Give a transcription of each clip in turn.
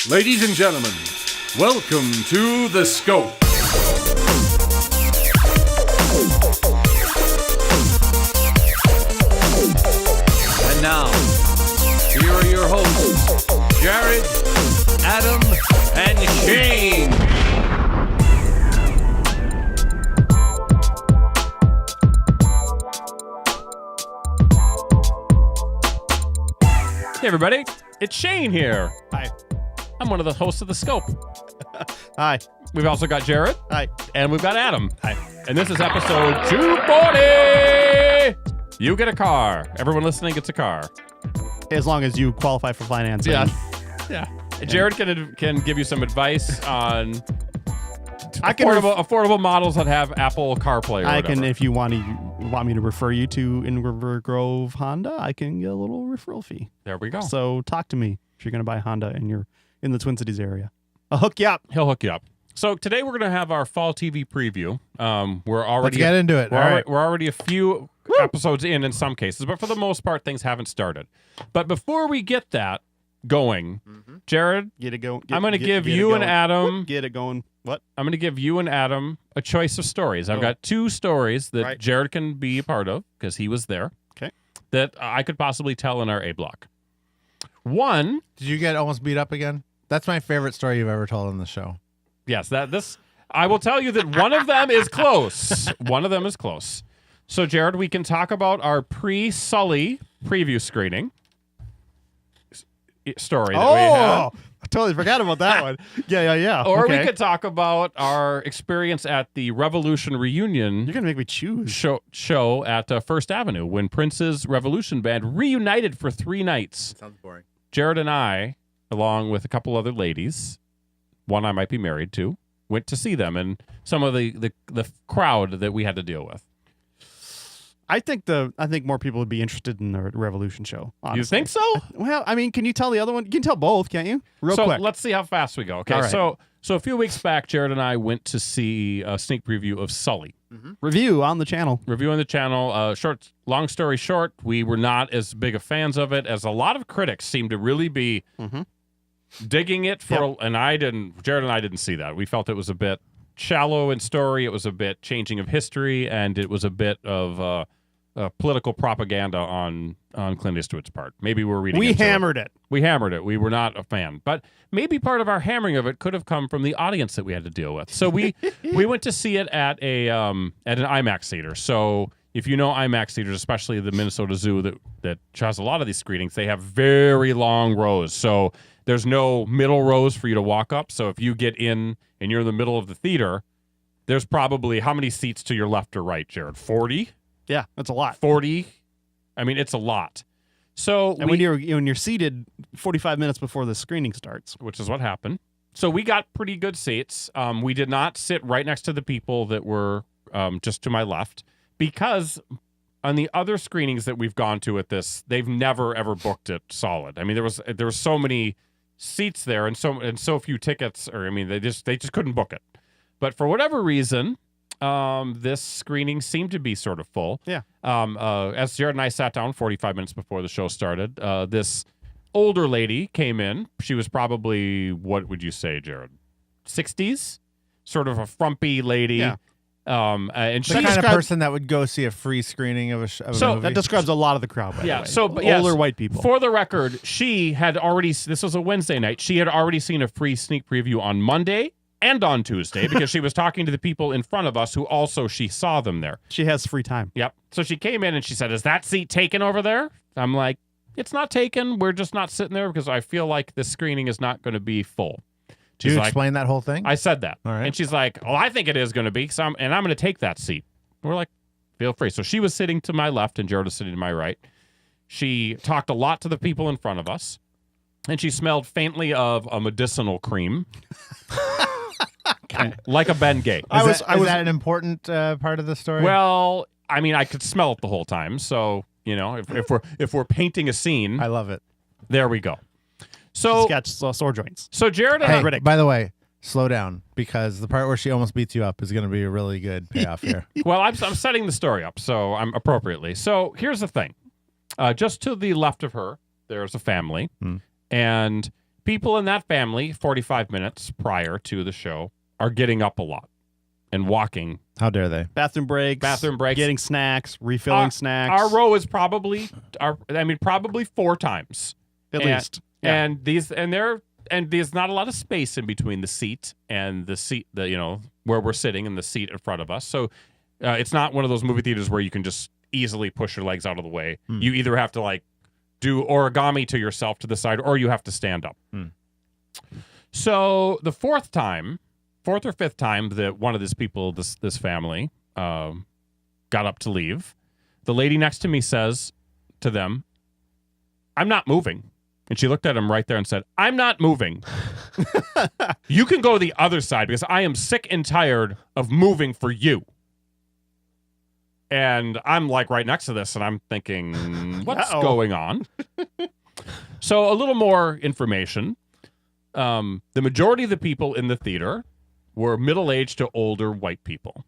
Ladies and gentlemen, welcome to The Scope. And now, here are your hosts, Jared, Adam, and Shane. Hey everybody, it's Shane here. Hi. I'm one of the hosts of The Scope. Hi. We've also got Jared. Hi. And we've got Adam. Hi. And this is episode 240. You get a car. Everyone listening gets a car. As long as you qualify for financing. Yeah. Jared can give you some advice on I can affordable models that have Apple CarPlay or I whatever. can, if you want me to refer you to in River Grove Honda, I can get a little referral fee. There we go. So talk to me if you're going to buy a Honda and you're in the Twin Cities area. I'll hook you up. He'll hook you up. So today we're going to have our fall TV preview. We're already Let's get into it. We're already a few episodes in some cases, but for the most part, things haven't started. But before we get that going, Jared, Get it going. I'm going to give you and Adam. Get it going. What? I'm going to give you and Adam a choice of stories. I've got two stories that Right. Jared can be a part of because he was there. Okay. That I could possibly tell in our A block. One, Did you get almost beat up again? That's my favorite story you've ever told on the show. yes, I will tell you that one of them is close. One of them is close. So, Jared, we can talk about our pre-Sully preview screening story that we had. I totally forgot about that one. Yeah. Or okay. we could talk about our experience at the Revolution reunion You're going to make me choose. show at First Avenue when Prince's Revolution Band reunited for 3 nights. Sounds boring. Jared and I, along with a couple other ladies, one I might be married to, went to see them and some of the crowd that we had to deal with. I think more people would be interested in the Revolution show. Honestly. You think so? Well, I mean, can you tell the other one? You can tell both, can't you? Real So quick. let's see how fast we go. Okay, All right. so a few weeks back, Jared and I went to see a sneak preview of Sully. Review on the channel. Review on the channel. Long story short, we were not as big of fans of it as a lot of critics seem to really be digging it for. And Jared and I didn't see that. We felt it was a bit shallow in story. It was a bit changing of history, and it was a bit of political propaganda on Clint Eastwood's part. Maybe we're reading. We into hammered it. We hammered it. We were not a fan, but maybe part of our hammering of it could have come from the audience that we had to deal with. So we went to see it at an IMAX theater. So if you know IMAX theaters, especially the Minnesota Zoo that has a lot of these screenings, they have very long rows. So there's no middle rows for you to walk up. So if you get in and you're in the middle of the theater, there's probably how many seats to your left or right, Jared? 40? Yeah, that's a lot. 40? I mean, it's a lot. So And when you're seated 45 minutes before the screening starts. which is what happened. So we got pretty good seats. We did not sit right next to the people that were just to my left because on the other screenings that we've gone to at this, they've never ever booked it solid. I mean, there was so many seats there and so few tickets, or I mean, they just couldn't book it. But for whatever reason, this screening seemed to be sort of full. Yeah. As Jared and I sat down 45 minutes before the show started, this older lady came in. She was probably, what would you say, Jared? 60s? Sort of a frumpy lady. Yeah. And The she kind of person that would go see a free screening of a movie. That describes a lot of the crowd, by Yeah, the way. but yes, Older white people. For the record, she had already, this was a Wednesday night, she had already seen a free sneak preview on Monday and on Tuesday because she was talking to the people in front of us who also she saw them there. She has free time. Yep. So she came in and she said, "Is that seat taken over there?" I'm like, "It's not taken. We're just not sitting there because I feel like this screening is not going to be full." Did you explain that whole thing? I said that. All right. And she's like, "Well, I think it is going to be, and I'm going to take that seat." We're like, "Feel free." So she was sitting to my left and Jared was sitting to my right. She talked a lot to the people in front of us, and she smelled faintly of a medicinal cream. Like a Bengay. Is that an important part of the story? Well, I mean, I could smell it the whole time. So, you know, if we're painting a scene, I love it. there we go. So, She's got sore joints. so Jared and Hey, by the way, slow down because the part where she almost beats you up is going to be a really good payoff here. well, I'm setting the story up, so I'm appropriately. So here's the thing. Just to the left of her, there's a family, and people in that family, 45 minutes prior to the show, are getting up a lot and walking. How dare they? Bathroom breaks. Getting snacks, refilling snacks. Our row is probably 4 times. At least. Yeah. And there's not a lot of space in between the seat and the seat, where we're sitting and the seat in front of us. So it's not one of those movie theaters where you can just easily push your legs out of the way. You either have to like do origami to yourself to the side, or you have to stand up. So the fourth or fifth time that one of these people, this family, got up to leave, the lady next to me says to them, "I'm not moving." And she looked at him right there and said, "I'm not moving. You can go the other side because I am sick and tired of moving for you." And I'm like right next to this, and I'm thinking, what's going on? So a little more information. The majority of the people in the theater were middle-aged to older white people.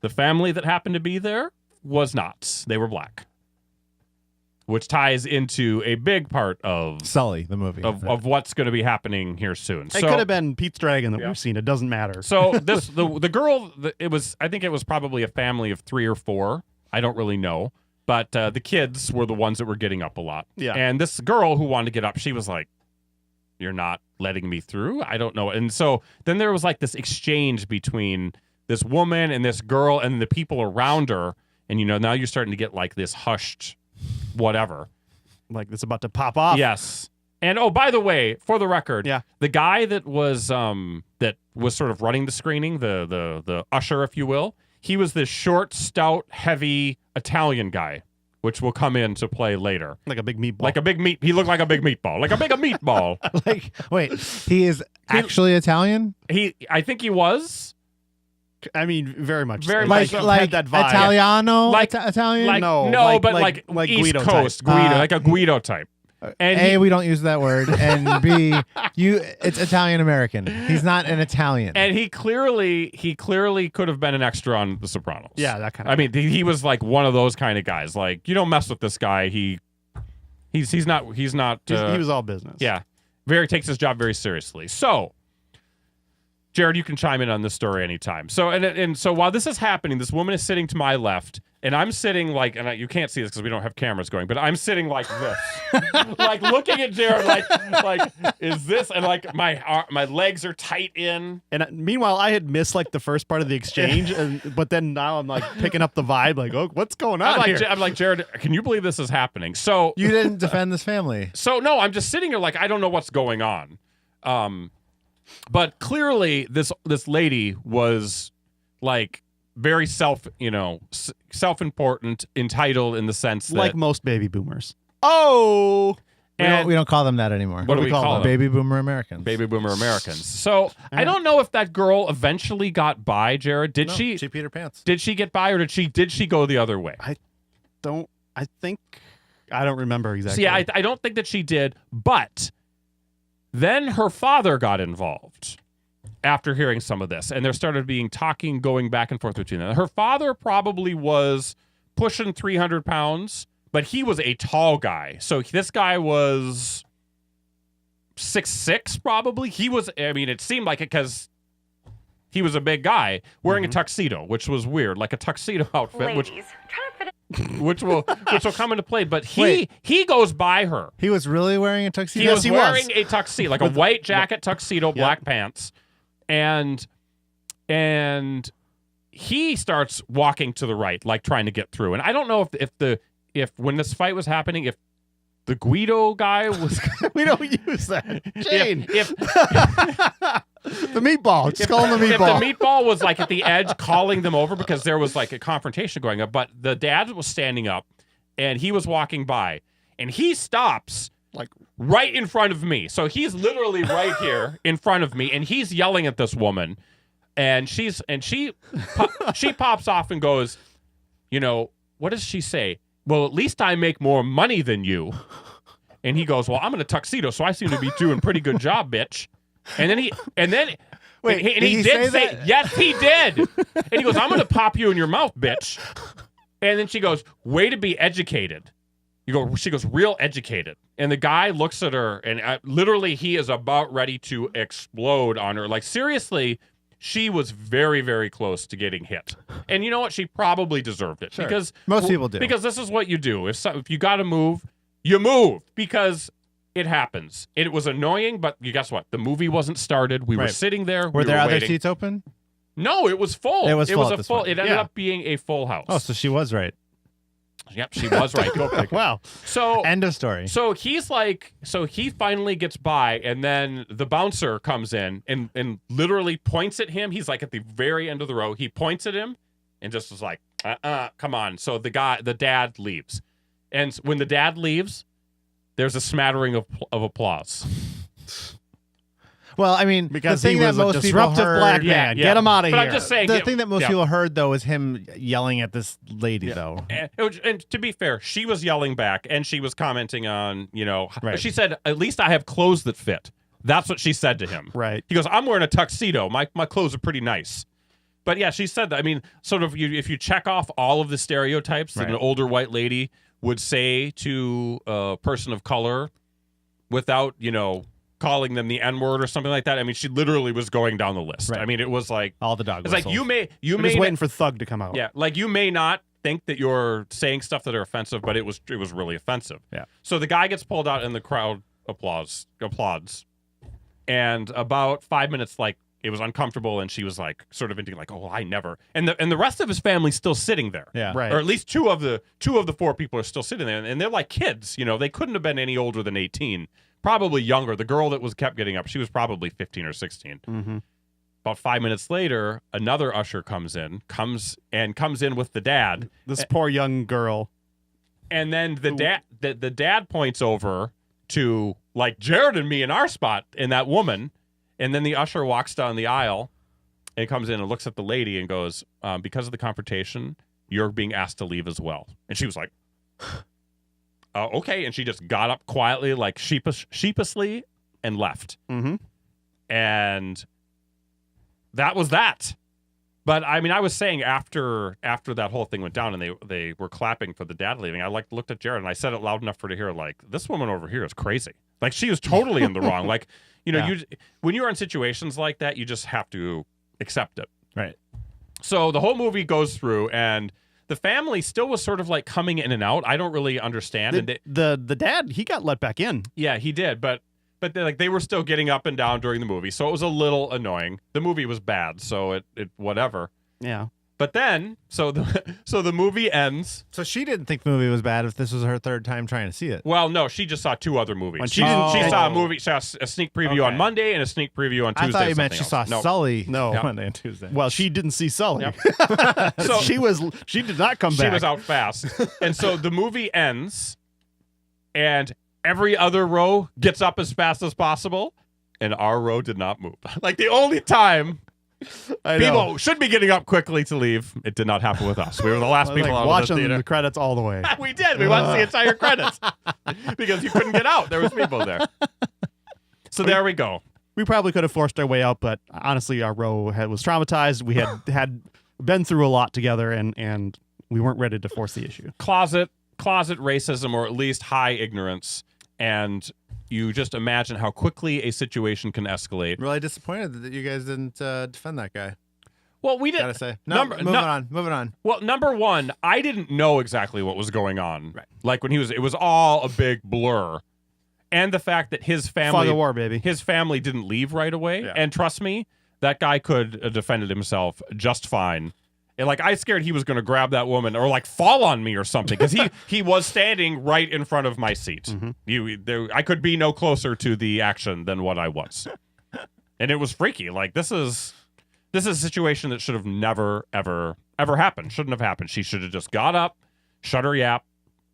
The family that happened to be there was not. They were black, which ties into a big part of Sully, the movie. Of what's going to be happening here soon. It could have been Pete's Dragon that we've seen. It doesn't matter. So the girl, I think it was probably a family of 3 or 4. I don't really know. But the kids were the ones that were getting up a lot. Yeah. And this girl who wanted to get up, she was like, "You're not letting me through?" I don't know. And so then there was like this exchange between this woman and this girl and the people around her. And, now you're starting to get like this hushed whatever. Like it's about to pop off. Yes. And by the way, for the record, the guy that was sort of running the screening, the usher, if you will, he was this short, stout, heavy Italian guy, which will come into play later. Like a big meatball. He looked like a big meatball. Like a big meatball. Wait, he is actually Italian? I think he was. I mean, very much. Very much. much. Had that vibe. Italiano? Like- Italian? No, but like East Guido Coast, type. Guido, like a Guido type. And A, we don't use that word, and B, it's Italian American. He's not an Italian. And he clearly could have been an extra on The Sopranos. Yeah, that kind of. I mean, he was like one of those kind of guys. Like, you don't mess with this guy. He's not. he was all business. Yeah, takes his job very seriously. So, Jared, you can chime in on this story anytime. So, and so while this is happening, this woman is sitting to my left, and I'm sitting like, you can't see this because we don't have cameras going, but I'm sitting like this, like looking at Jared, like is this? And like my legs are tight in. And meanwhile, I had missed like the first part of the exchange, but then now I'm like picking up the vibe, like, oh, what's going on here? I'm like, Jared, can you believe this is happening? So you didn't defend this family. So no, I'm just sitting here like I don't know what's going on. But clearly this lady was like very self-important, entitled in the sense that like most baby boomers. Oh, we don't call them that anymore. What do we call them? Baby boomer Americans. Baby boomer Americans. So I don't know if that girl eventually got by, Jared. Did she? She peed her pants. Did she get by, or did she go the other way? I don't remember exactly. See, I don't think that she did, but then her father got involved after hearing some of this, and there started being talking going back and forth between them. Her father probably was pushing 300 pounds, but he was a tall guy. So this guy was 6'6", probably. He was, it seemed like it because he was a big guy wearing a tuxedo, which was weird, like a tuxedo outfit, which will come into play. But he goes by her. He was really wearing a tuxedo? He was wearing a tuxedo, like a white jacket, tuxedo, black pants. And he starts walking to the right, like trying to get through. And I don't know if when this fight was happening, if the Guido guy was we don't use that. Jane. If the meatball. Just call him the meatball. If the meatball was like at the edge calling them over because there was like a confrontation going up, but the dad was standing up and he was walking by and he stops like right in front of me. So he's literally right here in front of me and he's yelling at this woman and she pops off and goes, what does she say? Well, at least I make more money than you. And he goes, well, I'm in a tuxedo, so I seem to be doing a pretty good job, bitch. And then he did say, yes, he did. And he goes, I'm going to pop you in your mouth, bitch. And then she goes, way to be educated. She goes, real educated. And the guy looks at her, and literally he is about ready to explode on her. Like, seriously, she was very, very close to getting hit. And you know what? She probably deserved it. Sure. Because Most people do. Because this is what you do. If you got to move, you move. Because it happens. It was annoying, but guess what? The movie wasn't started. We were sitting there. Were there other waiting. seats open? No, it was full. It was full at a this full. point. It ended up being a full house. Oh, so she was right. Yep, she was right. Go pick her. Wow. So End of story. So he's like, so he finally gets by, and then the bouncer comes in and literally points at him. He's like at the very end of the row. He points at him and just was like, come on. So the dad leaves. And when the dad leaves, there's a smattering of applause. Well, I mean, Because the thing he was that a most people disruptive heard, black man. Yeah. Get him out of But here. I'm just saying, the thing that most yeah. people heard though was him yelling at this lady, though. And to be fair, she was yelling back, and she was commenting on, Right. she said, at least I have clothes that fit. That's what she said to him. Right. He goes, I'm wearing a tuxedo. My clothes are pretty nice. But yeah, she said that. I mean, sort of, if you check off all of the stereotypes that an older white lady would say to a person of color without, calling them the N-word or something like that. I mean, she literally was going down the list. Right. I mean, it was like All the dog it's like whistles. you We're may just waiting for Thug to come out. yeah, like you may not think that you're saying stuff that are offensive, but it was really offensive. Yeah. So the guy gets pulled out and the crowd applauds. And about 5 minutes, like, it was uncomfortable, and she was like sort of into like, oh, I never. And the rest of his family's still sitting there. Yeah. Right. Or at least two of the 4 people are still sitting there, and they're like kids. They couldn't have been any older than 18. Probably younger. The girl that kept getting up, she was probably 15 or 16. Mm-hmm. About 5 minutes later, another usher comes in with the dad. This poor young girl. And then the dad points over to like Jared and me in our spot and that woman. And then the usher walks down the aisle and comes in and looks at the lady and goes, because of the confrontation, you're being asked to leave as well. And she was like, okay. And she just got up quietly, like sheepishly, and left. Mm-hmm. And that was that. But I mean, I was saying after that whole thing went down and they were clapping for the dad leaving, I looked at Jared and I said it loud enough for her to hear, like, this woman over here is crazy. Like, she was totally in the wrong. Like, when you're in situations like that, you just have to accept it. Right. So the whole movie goes through, and the family still was sort of like coming in and out. I don't really understand. The dad, he got let back in. Yeah, he did, but they were still getting up and down during the movie, so it was a little annoying. The movie was bad, so it whatever. Yeah. But then, so the movie ends. So she didn't think the movie was bad if this was her third time trying to see it. Well, no, she just saw 2 other movies. When She she didn't- saw a movie. She saw a sneak preview on Monday and a sneak preview on Tuesday. I thought you meant something she saw else. No. Sully No. Monday and Tuesday. Well, she didn't see Sully. Yep. So she did not come she back. was out fast, and so the movie ends, and every other row gets up as fast as possible, and our row did not move. Like the only time. I know. People should be getting up quickly to leave. It did not happen with us. We were the last I was people like out watching of the theater. the credits all the way. We did. We watched the entire credits because you couldn't get out. There was people there. So there we go. We probably could have forced our way out, but honestly, our row was traumatized. We had been through a lot together, and we weren't ready to force the issue. Closet racism, or at least high ignorance, and you just imagine how quickly a situation can escalate. Really disappointed that you guys didn't defend that guy. Well, we didn't. Gotta say. No, moving on. Well, number one, I didn't know exactly what was going on. Right. Like when it was all a big blur. And the fact that his family, Fog of war, baby. his family didn't leave right away. Yeah. And trust me, that guy could have defended himself just fine. And like, I scared he was going to grab that woman or like fall on me or something, because he was standing right in front of my seat. Mm-hmm. I could be no closer to the action than what I was. And it was freaky. Like, this is a situation that should have never, ever, ever happened. Shouldn't have happened. She should have just got up, shut her yap,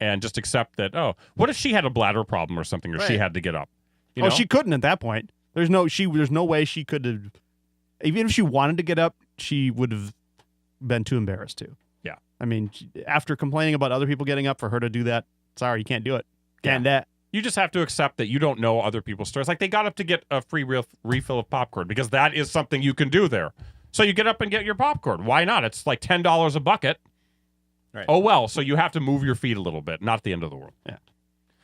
and just accept that, oh, what if she had a bladder problem or something, or she Right. had to get up? You know? She couldn't at that point. There's no way she could have. Even if she wanted to get up, she would have been too embarrassed to. Yeah. I mean, after complaining about other people getting up, for her to do that, sorry, you can't do it. Can't do that. You just have to accept that you don't know other people's stories. Like, they got up to get a free refill of popcorn because that is something you can do there. So you get up and get your popcorn. Why not? It's like $10 a bucket. Right. Oh, well, so you have to move your feet a little bit, not the end of the world. Yeah.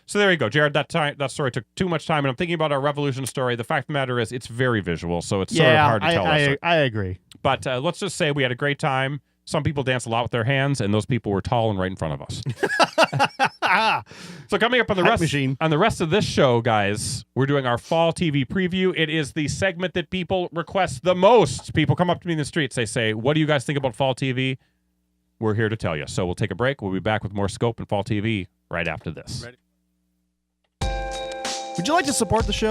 So there you go, Jared. That story took too much time, and I'm thinking about our Revolution story. The fact of the matter is it's very visual, so it's sort of hard to tell us. I agree. But let's just say we had a great time. Some people dance a lot with their hands, and those people were tall and right in front of us. So coming up on the rest of this show, guys, we're doing our fall TV preview. It is the segment that people request the most. People come up to me in the streets. They say, "What do you guys think about fall TV?" We're here to tell you. So we'll take a break. We'll be back with more Scope and fall TV right after this. Ready. Would you like to support the show?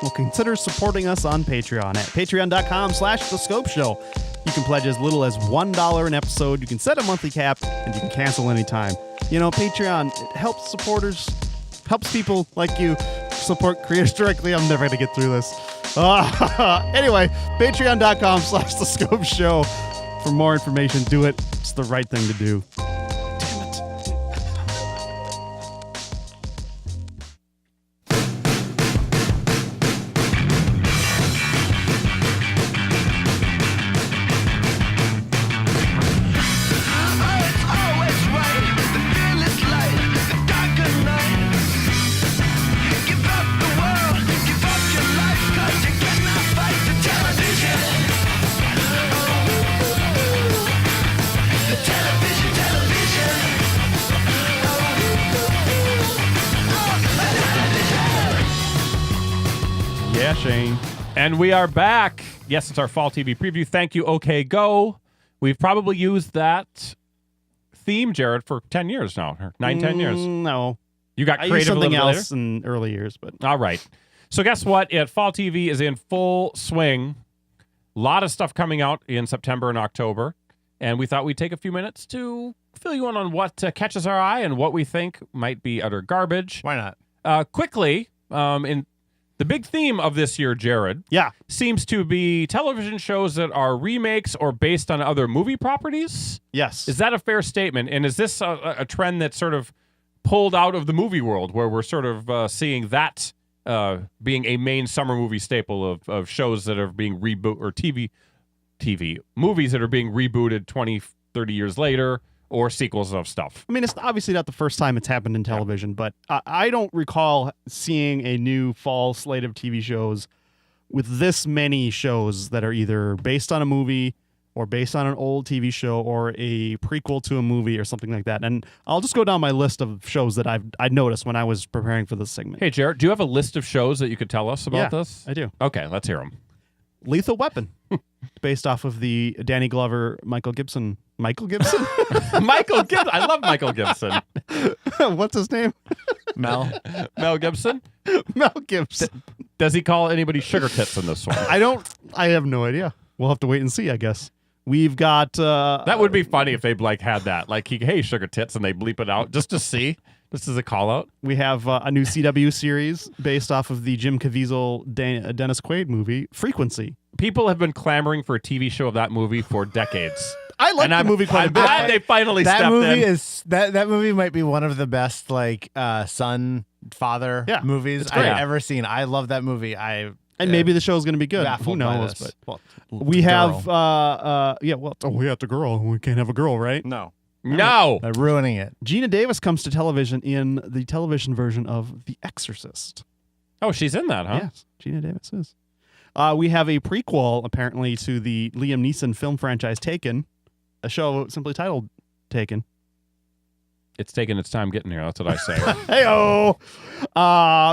Well, consider supporting us on Patreon at patreon.com/The Scope Show. You can pledge as little as $1 an episode. You can set a monthly cap, and you can cancel anytime. You know, Patreon, it helps supporters, helps people like you support creators directly. I'm never going to get through this. Anyway, patreon.com/The Scope Show. For more information, do it. It's the right thing to do. Damn it. Yeah, Shane. And we are back. Yes, it's our fall TV preview. Thank you, OK Go. We've probably used that theme, Jared, for 10 years now. 10 years. No. You got I creative used something a little bit else in early years, but later? All right. So guess what? Fall TV is in full swing. A lot of stuff coming out in September and October. And we thought we'd take a few minutes to fill you in on what catches our eye and what we think might be utter garbage. Why not? Quickly, in the big theme of this year, Jared, yeah. seems to be television shows that are remakes or based on other movie properties. Yes. Is that a fair statement? And is this a trend that's sort of pulled out of the movie world, where we're sort of seeing that being a main summer movie staple of shows that are being rebooted, or TV movies that are being rebooted 20, 30 years later, or sequels of stuff? I mean, it's obviously not the first time it's happened in television, but I don't recall seeing a new fall slate of TV shows with this many shows that are either based on a movie or based on an old TV show or a prequel to a movie or something like that. And I'll just go down my list of shows that I noticed when I was preparing for this segment. Hey, Jared, do you have a list of shows that you could tell us about this? I do. Okay, let's hear them. Lethal Weapon, based off of the Danny Glover, Michael Gibson. Michael Gibson? Michael Gibson. I love Michael Gibson. What's his name? Mel. Mel Gibson? Mel Gibson. Does he call anybody sugar tits in this one? I have no idea. We'll have to wait and see, I guess. We've got... that would be funny if they had that. Like, hey, sugar tits, and they bleep it out just to see. This is a call out. We have a new CW series based off of the Jim Caviezel, Dennis Quaid movie, Frequency. People have been clamoring for a TV show of that movie for decades. I like the movie quite a bit. I'm glad they finally That stepped movie in. is that movie might be one of the best son father movies great. I've ever seen. I love that movie. And maybe the show's going to be good. Who baffled by knows? this. But Well, we have girl. we have the girl. We can't have a girl, right? no. No. Ruining it. Gina Davis comes to television in the television version of The Exorcist. Oh, she's in that, huh? Yes, Gina Davis is. We have a prequel, apparently, to the Liam Neeson film franchise Taken, a show simply titled Taken. It's taking its time getting here. That's what I say. Hey-oh!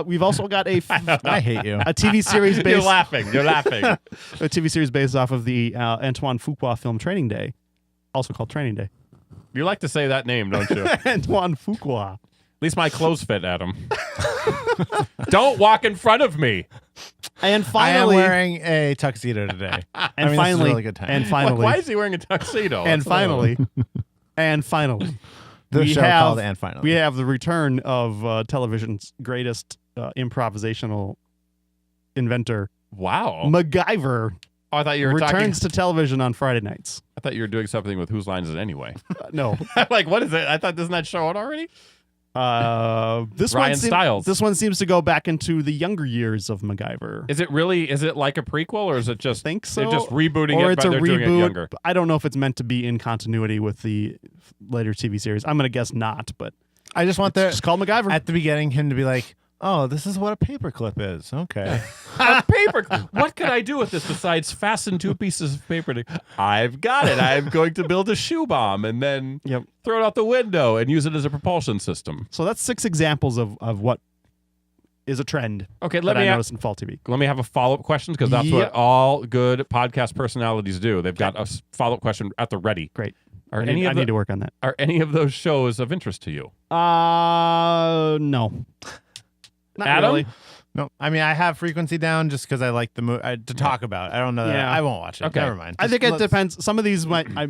We've also got I hate you. a TV series based... You're laughing. You're laughing. A TV series based off of the Antoine Fuqua film Training Day, also called Training Day. You like to say that name, don't you? At Antoine Fuqua. least my clothes fit, Adam. Don't walk in front of me. And finally... I am wearing a tuxedo today. And this is finally... a really good time. And finally... Why is he wearing a tuxedo? And That's what I finally... And finally... The show called And Finally. We have the return of television's greatest improvisational inventor, Wow. MacGyver, Oh, I thought you were returns to television on Friday nights. I thought you were doing something with Whose Line Is It Anyway? No. Like, what is it? I thought, doesn't that show out already? This Ryan one Stiles. This one seems to go back into the younger years of MacGyver. Is it like a prequel, or is it just? Think so. They're just rebooting Or it, it's but a they're doing it reboot. younger. I don't know if it's meant to be in continuity with the later TV series. I'm gonna guess not, but I just want it's just called MacGyver. at the beginning him to be like, oh, this is what a paperclip is. Okay. A paper. What can I do with this besides fasten 2 pieces of paper? I've got it. I'm going to build a shoe bomb and then Yep. throw it out the window and use it as a propulsion system. So that's 6 examples of what is a trend Okay, that I noticed in fall TV. let me have a follow-up question, because that's Yep. what all good podcast personalities do. They've got a follow-up question at the ready. Great. Are I any need to work on that. Are any of those shows of interest to you? No. Not Adam? really. No, I mean, I have Frequency down just because I like the movie to talk about. I don't know that. Yeah. I won't watch it. Okay. Never mind. I think Just it depends. Some of these I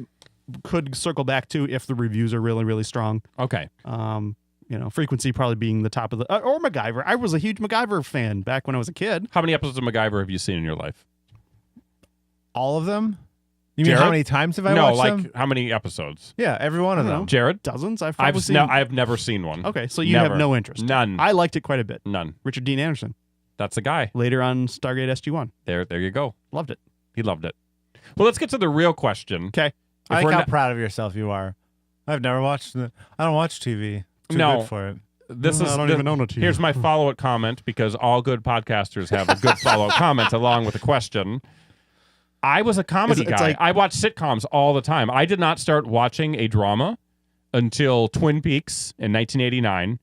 could circle back to if the reviews are really, really strong. Okay. Frequency probably being the top of the or MacGyver. I was a huge MacGyver fan back when I was a kid. How many episodes of MacGyver have you seen in your life? all of them. You mean Jared? how many times have I No, watched like them? how many episodes? Yeah, every one of I don't them. know. Jared? Dozens. I've probably seen. I've never seen one. Okay, so you Never. have no interest. None. I liked it quite a bit. None. Richard Dean Anderson. That's the guy. Later on Stargate SG-1. There you go. Loved it. He loved it. Well, let's get to the real question. Okay. I If like we're how not- proud of yourself you are. I've never watched it. I don't watch TV. Too No. good for it. This I is don't the- even own a TV. Here's my follow-up comment, because all good podcasters have a good follow-up comment along with a question. I was a comedy It's guy. like- I watched sitcoms all the time. I did not start watching a drama until Twin Peaks in 1989,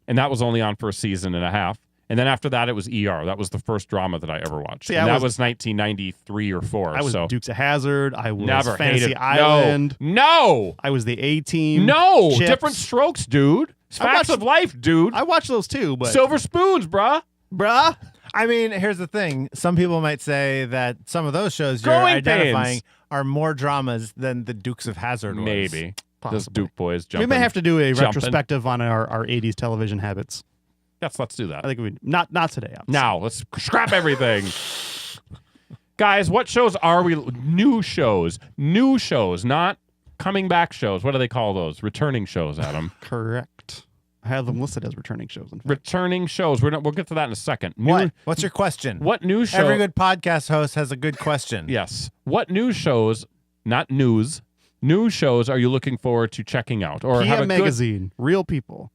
and that was only on for a season and a half. And then after that, it was ER. That was the first drama that I ever watched. See, and I that was- was 1993 or 4. I was so Dukes of Hazzard. I was never Fantasy hated. Island. No. I was the A-Team. No. Chips. Different strokes, dude. Facts watched- of life, dude. I watched those too, but Silver spoons, bruh. bruh. I mean, here's the thing. Some people might say that some of those shows you're Growing identifying pains. are more dramas than the Dukes of Hazzard was. Maybe. Those Possibly. Duke boys We jumping. may have to do a jumping. retrospective on our 80s television habits. Yes, let's do that. I think we not today. Obviously. Now, let's scrap everything. Guys, what shows are we? New shows, not coming back shows. What do they call those? Returning shows, Adam. Correct. I have them listed as returning shows. In fact. Returning shows. We'll get to that in a second. What? What's your question? What new show? Every good podcast host has a good question. Yes. What new shows, not news, new shows are you looking forward to checking out? Or have a PM Magazine. Real people.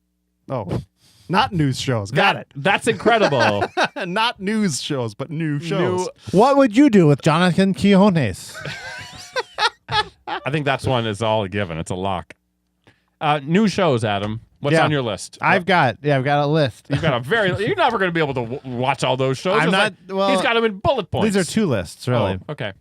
Oh, not news shows. Got it. That's incredible. Not news shows, but new shows. What would you do with Jonathan Quinones? I think that's one is all a given. It's a lock. New shows, Adam. What's Yeah. on your list? I've got a list. You've got a very. You're never going to be able to watch all those shows. I'm It's not- like, well, he's got them in bullet points. These are two lists, really. Oh, okay.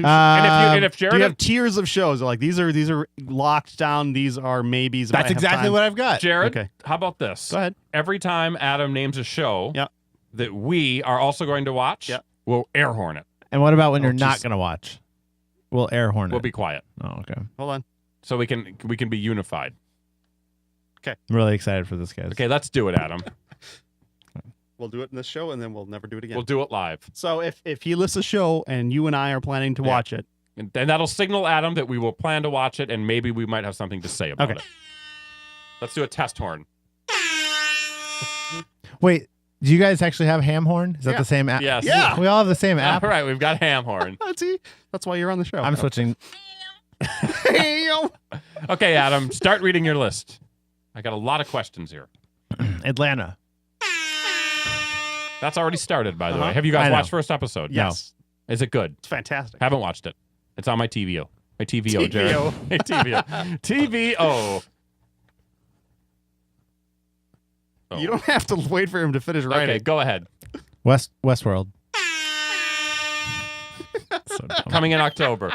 And if Jared, do you have tiers of shows? Like these are locked down. These are maybes. if I That's have exactly time. what I've got. Jared, Okay. how about this? Go ahead. Every time Adam names a show Yep. that we are also going to watch, Yep. we'll air horn it. And what about when you're Oh, not jeez. going to watch? We'll air horn it. We'll be quiet Oh, okay. Hold on. so we can be unified. I'm really excited for this, guys. Okay, let's do it, Adam. We'll do it in this show, and then we'll never do it again. We'll do it live, So if he lists a show and you and I are planning to Yeah. watch it, and that'll signal Adam that we will plan to watch it, and maybe we might have something to say about Okay. it. Let's do a test horn. Wait, do you guys actually have ham horn? Is that Yeah. the same app? Yes. Yeah. We all have the same app. All right, we've got ham horn. see, that's why you're on the show. I'm switching. Okay, Adam, start reading your list. I got a lot of questions here. Atlanta. That's already started, by the way. Uh-huh. Have you guys I know. watched first episode? Yes, Is it good? it's fantastic. Haven't watched it. It's on my TeeVee-O. My TeeVee-O, Jared. TeeVee-O. My TeeVee-O. TeeVee-O. Oh. You don't have to wait for him to finish writing. Okay, go ahead. Westworld. So dumb. Coming in October.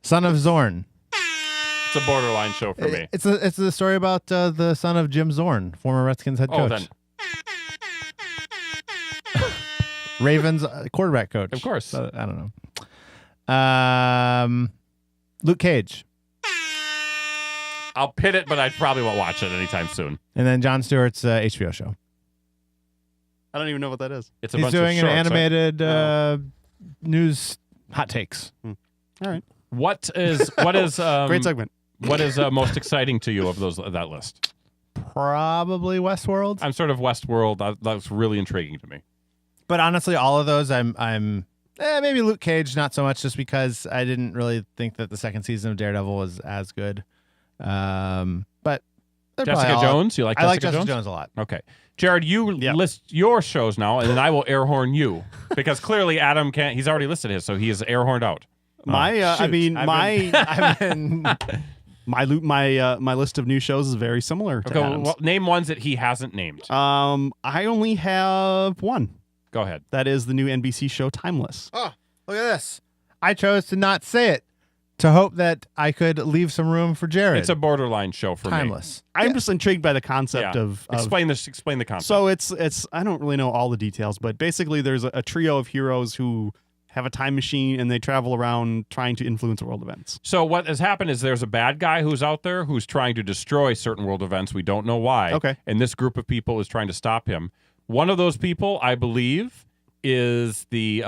Son of Zorn. It's a borderline show for me. It's a story about the son of Jim Zorn, former Redskins head Oh, coach. then. Ravens quarterback coach. Of course. I don't know. Luke Cage. I'll pit it, but I probably won't watch it anytime soon. And then Jon Stewart's HBO show. I don't even know what that is. It's a He's bunch doing of an shorts, right? animated news hot takes. All right, What is great segment. what is most exciting to you of that list? probably Westworld. I'm sort of Westworld. That's really intriguing to me. But honestly, all of those, I'm maybe Luke Cage, not so much, just because I didn't really think that the second season of Daredevil was as good. But they're Jessica probably all- Jones? You like I Jessica like Jessica Jones? Jones a lot. Okay. Jared, you Yep. list your shows now, and then I will air horn you. Because clearly Adam can't, he's already listed his, so he is air horned out. I Shoot. mean, I've been my list of new shows is very similar to Okay, Adam's. well, name ones that he hasn't named. I only have one. Go ahead. That is the new NBC show Timeless. Oh, look at this. I chose to not say it to hope that I could leave some room for Jared. It's a borderline show for Timeless. I'm just intrigued by the concept Yeah. of Explain the concept. So it's I don't really know all the details, but basically there's a trio of heroes who have a time machine and they travel around trying to influence world events. So what has happened is there's a bad guy who's out there who's trying to destroy certain world events. We don't know why. Okay. And this group of people is trying to stop him. One of those people, I believe, is the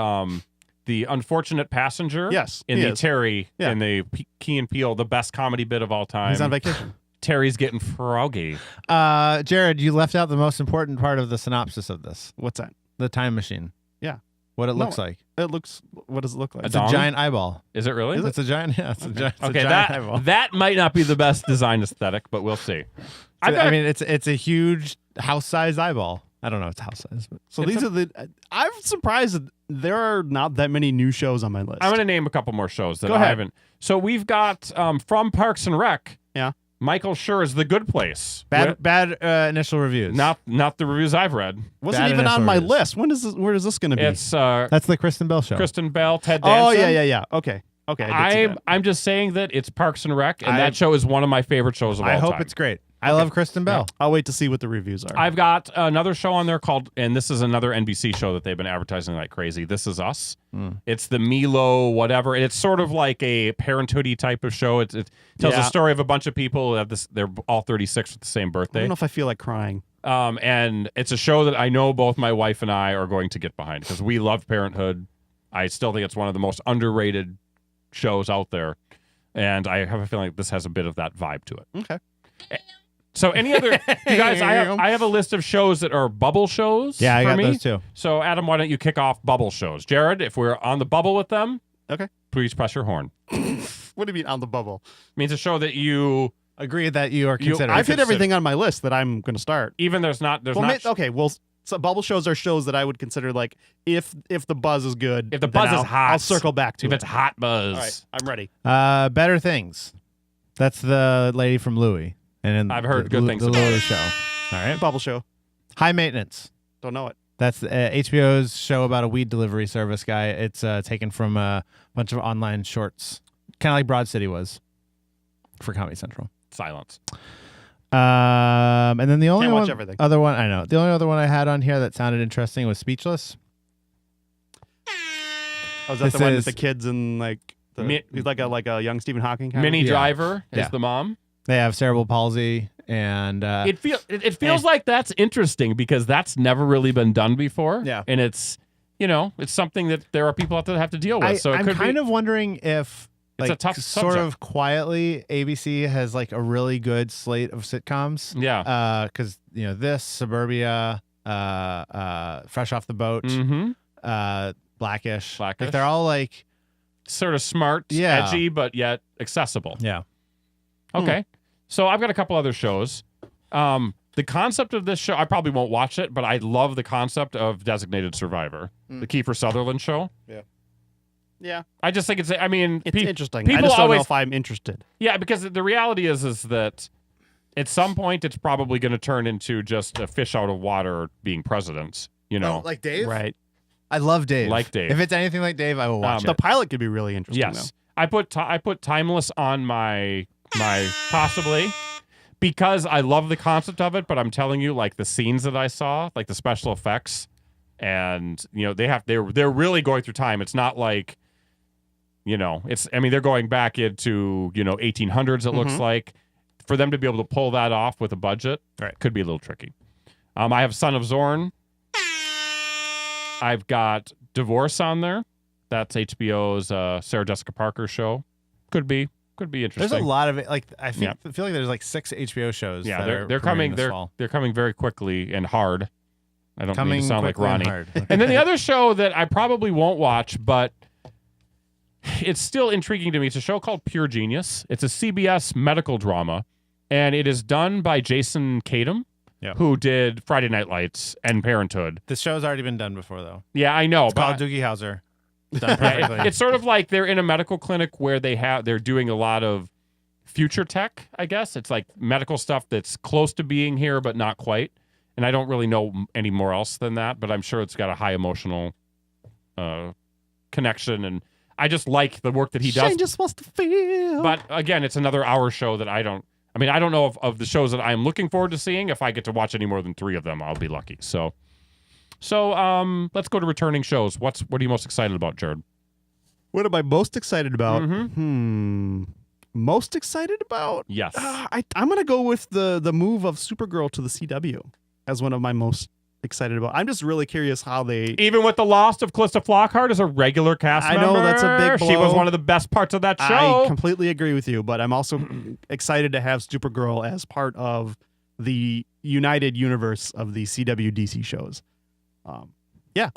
unfortunate passenger. Yes, In he the is. Terry, Yeah. in the Key and Peele, the best comedy bit of all time. He's on vacation. Terry's getting froggy. Jared, you left out the most important part of the synopsis of this. What's that? The time machine. Yeah. What it No, looks like. It looks. What does it look like? It's dong? a giant eyeball. Is it really? It's a giant, yeah, it's a giant, it's a Okay, giant eyeball. that might not be the best design aesthetic, but we'll see. I mean, it's a huge house-sized eyeball. I don't know if it's house-sized, but So these are the. I'm surprised that there are not that many new shows on my list. I'm going to name a couple more shows that Go I ahead. haven't. So we've got from Parks and Rec. Yeah. Michael Schur's The Good Place. bad initial reviews. Not the reviews I've read. Wasn't bad even on initial my reviews. list. Where is this going to be? It's That's the Kristen Bell show. Kristen Bell, Ted oh Danson. yeah. Okay. I did see that. I'm just saying that it's Parks and Rec, and I- that show is one of my favorite shows of all I time. hope it's great. I love Kristen Bell. I'll wait to see what the reviews are. I've got another show on there called, and this is another NBC show that they've been advertising like crazy. This Is Us. It's the Milo whatever. And it's sort of like a parenthoody type of show. It tells the Yeah. story of a bunch of people who have this. They're all 36 with the same I birthday. don't know if I feel like crying. And it's a show that I know both my wife and I are going to get behind because we love Parenthood. I still think it's one of the most underrated shows out there. And I have a feeling like this has a bit of that vibe to it. Okay. So any other, you guys, I have a list of shows that are bubble shows Yeah, I for got me. those too. So Adam, why don't you kick off bubble shows? Jared, if we're on the bubble with them, Okay. please press your horn. What do you mean on the bubble? Means a show that you, Agree that you are considering. I've hit everything on my list that I'm going to start. even there's not, Okay. Well, so bubble shows are shows that I would consider like if the buzz is good. If the then buzz is I'll- hot. I'll circle back to if it. it's hot buzz. All right, I'm ready. Better Things. That's the lady from Louie. And I've heard good things the about Louie it. show. All right. Bubble show. High Maintenance. Don't know it. That's HBO's show about a weed delivery service guy. It's taken from a bunch of online shorts, kind of like Broad City was for Comedy Central. Silence. And then the only Can't watch one, everything. other one I know. The only other one I had on here that sounded interesting was Speechless. Oh, is that This the one with is- the kids and like he's like a young Stephen Hawking kind Minnie of? Yeah. Driver is Yeah. the mom. They have cerebral palsy and It feels like that's interesting because that's never really been done before. Yeah. And it's it's something that there are people out there that have to deal with. So it I'm could kind be, of wondering if It's a tough sort subject. of quietly ABC has like a really good slate of sitcoms. Yeah. Because this Suburbia, Fresh Off the Boat, Blackish. Blackish. Like they're all like Sort of smart, Yeah. edgy, but yet accessible. yeah. Okay. So I've got a couple other shows. The concept of this show, I probably won't watch it, but I love the concept of Designated Survivor, the Kiefer Sutherland show. Yeah, I just think it's interesting. I people just don't know always- if I'm interested. Yeah, because the reality is that at some point it's probably going to turn into just a fish out of water being president. like Dave. Right. I love Dave. Like Dave. If it's anything like Dave, I will watch The it. pilot could be really interesting. Yes, I put Timeless on my possibly because I love the concept of it, but I'm telling you, like the scenes that I saw, like the special effects, and they're really going through time. It's not like they're going back into 1800s. It looks like for them to be able to pull that off with a budget, could be a little tricky. I have Son of Zorn. I've got Divorce on there. That's HBO's Sarah Jessica Parker show. Could be could be interesting. There's a lot of it. Like I feel Yeah. like there's like 6 HBO shows. Yeah, that they're are coming. premiering this fall. They're coming very quickly and hard. I don't mean to sound like quickly and Ronnie. hard. And then the other show that I probably won't watch, but it's still intriguing to me. It's a show called Pure Genius. It's a CBS medical drama, and it is done by Jason Kadam, Yep. who did Friday Night Lights and Parenthood. This show's already been done before, though. Yeah, I know. It's called Doogie Howser. Done Yeah, perfectly. it's sort of like they're in a medical clinic where they're doing a lot of future tech, I guess. It's like medical stuff that's close to being here, but not quite. And I don't really know any more else than that, but I'm sure it's got a high emotional connection. And I just like the work that he does. Shane just wants to feel. But again, it's another hour show that I don't know of the shows that I'm looking forward to seeing. If I get to watch any more than 3 of them, I'll be lucky. So let's go to returning shows. What are you most excited about, Jared? What am I most excited about? Mm-hmm. Most excited about? Yes. I'm going to go with the move of Supergirl to the CW as one of my most excited about. I'm just really curious how they... Even with the loss of Calista Flockhart as a regular cast I member. know, that's a big She was blow. one of the best parts of that show. I completely agree with you, but I'm also excited to have Supergirl as part of the united universe of the CW DC shows. Yeah.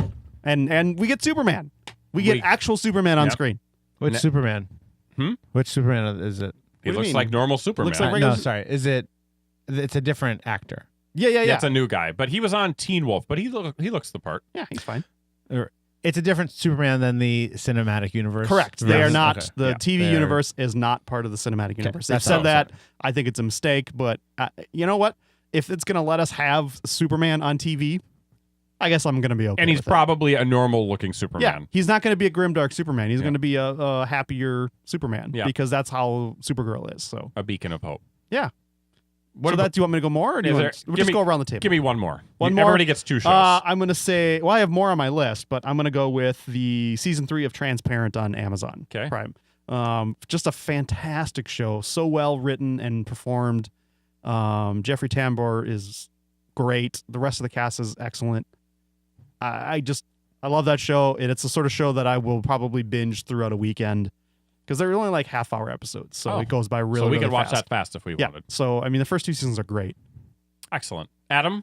And we get Superman. We get actual Superman on Yep. screen. Which Ne- Superman? Hmm? Which Superman is it? It What do you looks mean? like normal Superman. Looks like No, regular- sorry. Is it? It's a different actor. Yeah. It's a new guy, but he was on Teen Wolf, but he looks the part. Yeah, he's fine. It's a different Superman than the cinematic universe. Correct. They Yes. are not. Okay. The Yeah, TV they're- universe is not part of the cinematic universe. They've that's said all. that. I think it's a mistake, but you know what? If it's going to let us have Superman on TV, I guess I'm going to be okay And he's with it. probably a normal looking Yeah, Superman. he's not going to be a grimdark Superman. He's Yeah. going to be a happier Superman Yeah. because that's how Supergirl is. So, A beacon of hope. yeah. What so about, do you want me to go more? Or do you Is want there- we'll give just me- go around the table? give me one more. One more? Everybody gets 2 shows. I'm going to say, well, I have more on my list, but I'm going to go with the season 3 of Transparent on Amazon Okay. Prime. Just a fantastic show. So well written and performed. Jeffrey Tambor is great. The rest of the cast is excellent. I love that show. And it's the sort of show that I will probably binge throughout a weekend because they're only like half-hour episodes. So Oh. it goes by really, so we really could watch fast. that fast if we Yeah. wanted. So, I mean, the first 2 seasons are great. Excellent. Adam,